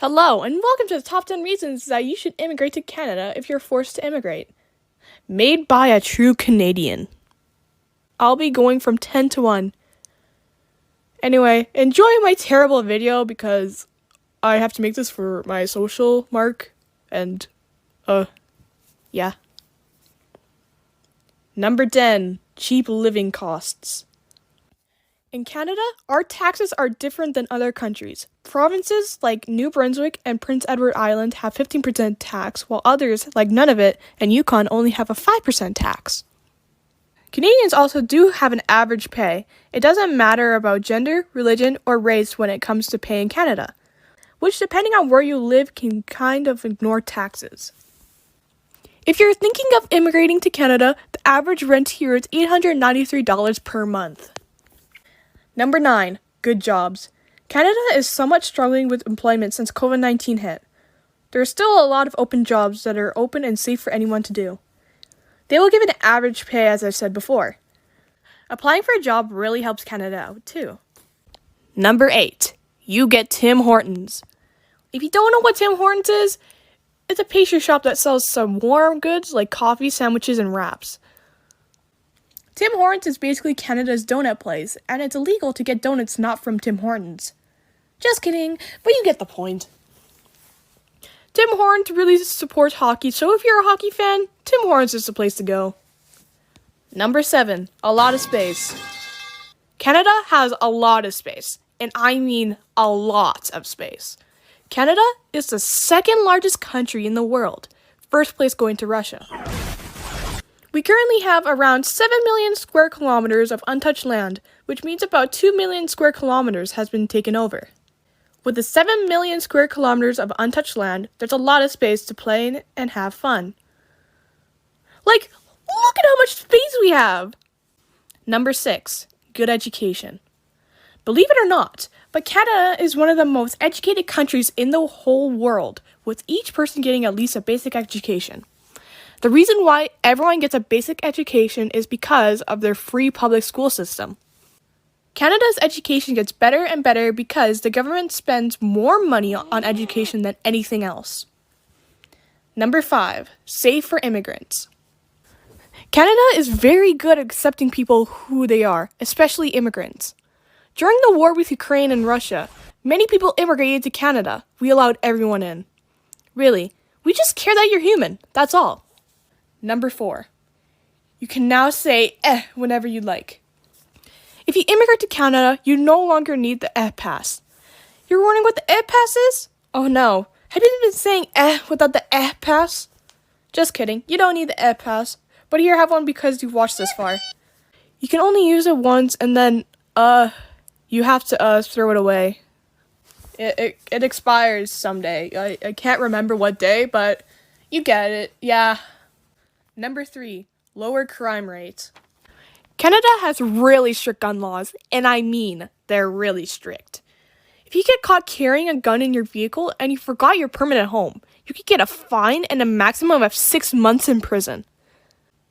Hello, and welcome to the top 10 reasons that you should immigrate to Canada if you're forced to immigrate. Made by a true Canadian. I'll be going from 10 to 1. Anyway, enjoy my terrible video because I have to make this for my social mark, and, yeah. Number 10, cheap living costs. In Canada, our taxes are different than other countries. Provinces like New Brunswick and Prince Edward Island have 15% tax, while others, like Nunavut and Yukon, only have a 5% tax. Canadians also do have an average pay. It doesn't matter about gender, religion, or race when it comes to pay in Canada, which, depending on where you live, can kind of ignore taxes. If you're thinking of immigrating to Canada, the average rent here is $893 per month. Number 9, good jobs. Canada is somewhat struggling with employment since COVID-19 hit. There are still a lot of open jobs that are open and safe for anyone to do. They will give an average pay, as I said before. Applying for a job really helps Canada out, too. Number 8, you get Tim Hortons. If you don't know what Tim Hortons is, it's a pastry shop that sells some warm goods like coffee, sandwiches, and wraps. Tim Hortons is basically Canada's donut place, and it's illegal to get donuts not from Tim Hortons. Just kidding, but you get the point. Tim Hortons really supports hockey, so if you're a hockey fan, Tim Hortons is the place to go. Number 7, a lot of space. Canada has a lot of space, and I mean a lot of space. Canada is the second largest country in the world, first place going to Russia. We currently have around 7 million square kilometers of untouched land, which means about 2 million square kilometers has been taken over. With the 7 million square kilometers of untouched land, there's a lot of space to play in and have fun. Like, look at how much space we have! Number 6, good education. Believe it or not, but Canada is one of the most educated countries in the whole world, with each person getting at least a basic education. The reason why everyone gets a basic education is because of their free public school system. Canada's education gets better and better because the government spends more money on education than anything else. Number 5, safe for immigrants. Canada is very good at accepting people who they are, especially immigrants. During the war with Ukraine and Russia, many people immigrated to Canada. We allowed everyone in. Really, we just care that you're human, that's all. Number 4, you can now say whenever you like. If you immigrate to Canada, you no longer need the pass. You're wondering what the pass is? Oh no, have you been saying without the pass? Just kidding, you don't need the pass, but here have one because you've watched this far. You can only use it once and then, you have to throw it away. It expires someday. I can't remember what day, but you get it, yeah. Number 3, lower crime rates. Canada has really strict gun laws, and I mean they're really strict. If you get caught carrying a gun in your vehicle and you forgot your permit at home, you could get a fine and a maximum of 6 months in prison.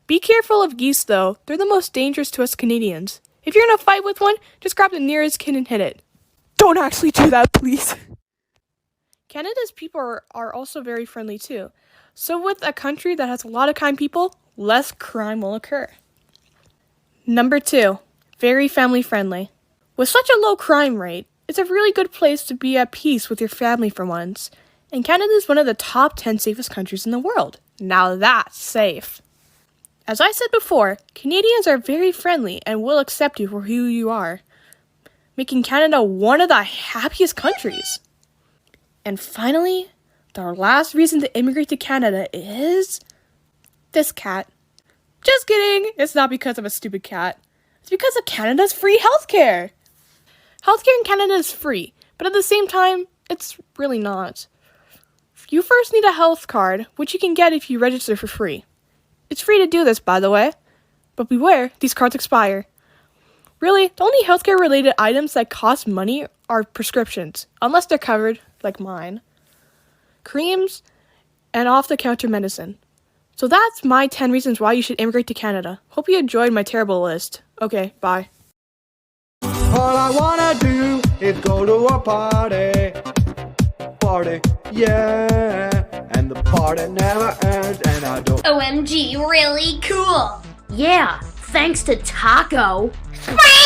Be careful of geese though, they're the most dangerous to us Canadians. If you're in a fight with one, just grab the nearest kid and hit it. Don't actually do that, please. Canada's people are also very friendly too. So with a country that has a lot of kind people, less crime will occur. Number 2, very family friendly. With such a low crime rate, it's a really good place to be at peace with your family for once. And Canada is one of the top 10 safest countries in the world. Now that's safe. As I said before, Canadians are very friendly and will accept you for who you are, making Canada one of the happiest countries. And finally, our last reason to immigrate to Canada is this cat. Just kidding, it's not because of a stupid cat. It's because of Canada's free healthcare. Healthcare in Canada is free, but at the same time, it's really not. You first need a health card, which you can get if you register for free. It's free to do this, by the way, but beware, these cards expire. Really, the only healthcare related items that cost money are prescriptions, unless they're covered, like mine. Creams, and off-the-counter medicine. So that's my 10 reasons why you should immigrate to Canada. Hope you enjoyed my terrible list. Okay, bye. All I wanna do is go to a party. party, yeah. And the party never ends, and I don't. OMG, really cool. Yeah, thanks to Taco. Spread